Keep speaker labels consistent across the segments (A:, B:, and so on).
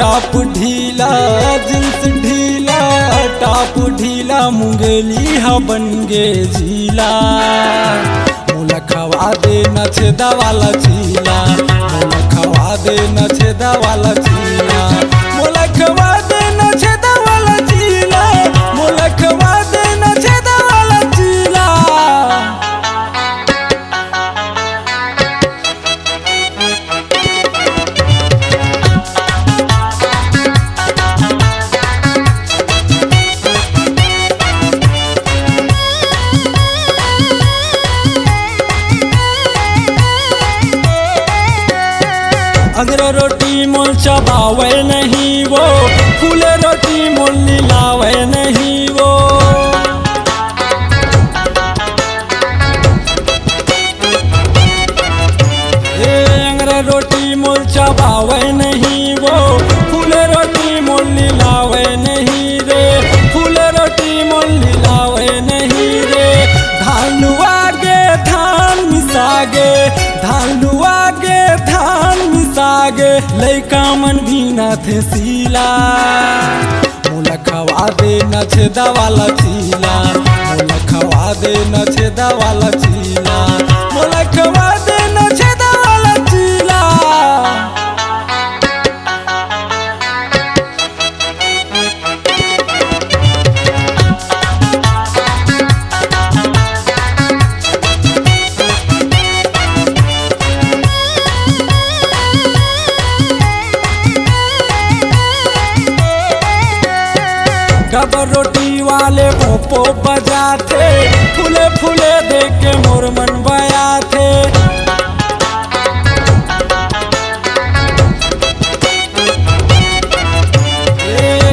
A: Top ढीला jeans ढीला top ढीला मुंगेली हा बनगे झीला मोला खवा दे न छेदा वाला चीला मोला खवा दे न छेदा वाला चीला मोला खवा दे न छेदा वाला चीला मोला खवा दे न छेदा वाला चीला। अगर रोटी मोल चबावे नहीं वो फूले रोटी मोल लीलावे नहीं वो अगर रोटी मोल चबावे नहीं वो फूले रोटी मोल लीलावे नहीं रे फूले रोटी मोल लीलावे नहीं रे धानुआ गे धान मिसागे धानुआ गे धान मिसागे लैका मन भी न थे सीला मोला खवा दे न छेदा वाला चीला मोला खवा दे न छेदा वाला चीला मोला खवा दे न छेदा वाला चीला। डबल रोटी वाले पोपो बजाते फूले फूले देख के मोर मन बया थे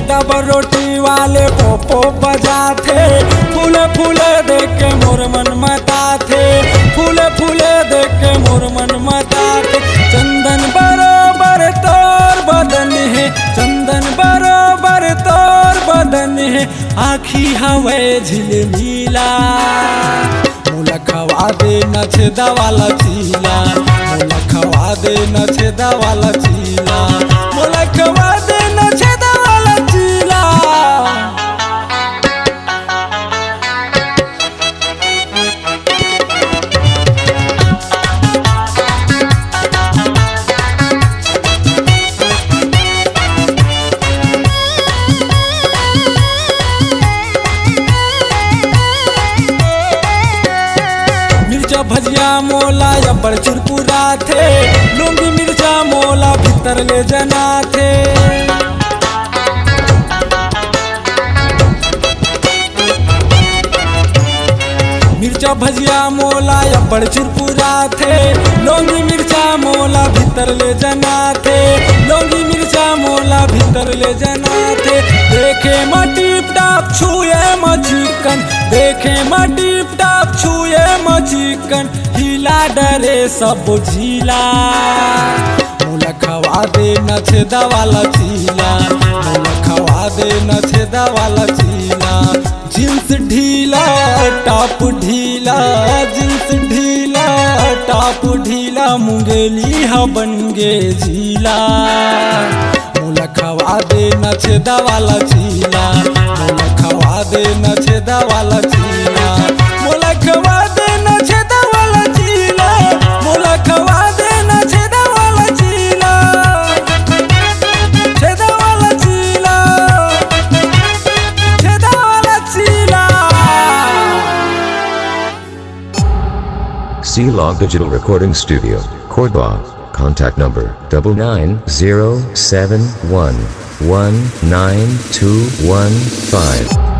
A: डबल रोटी वाले पोपो बजाते फूले फूले देख के मोर मन मता थे फूले फूले देख के मोर मन मता थे चंदन बरोबर तोर बदन है चंदन बरोबर तोर बदन है आखी हवे झिलमिला मोला खवा दे न छेदा वाला चीला मोला खवा दे न छेदा वाला चीला मोला खवा दे न छेदा वाला चीला। मिर्चा भजिया मोला या बड़ चुरपुरा थे लुंगी मिर्चा मोला भीतर ले जना थे मिर्चा भजिया मोला या बड़ चुरपुरा थे लौंगी मिर्चा मोला भीतर ले जना थे लौंगी मिर्चा मोला भीतर ले जना थे देखे मटीप टाप छुए मचिकन देखे मटीप टाप छुए मचिकन हिला डरे सब झीला मोला खवा दे न छेदा वाला चीला मोला खवा दे न छेदा वाला चीला जींस ढीला टॉप ढीला जींस ढीला टॉप ढीला मुंगेली हा बनगे झीला मोला खवा दे न छेदा वाला चीला मोला खवा दे न छेदा वाला चीला मोला खवा दे न छेदा वाला चीला मोला खवा दे न छेदा वाला चीला छेदा वाला चीला छेदा वाला चीला।
B: C-Log Digital Recording Studio, Cordoba. Contact number 99071192215.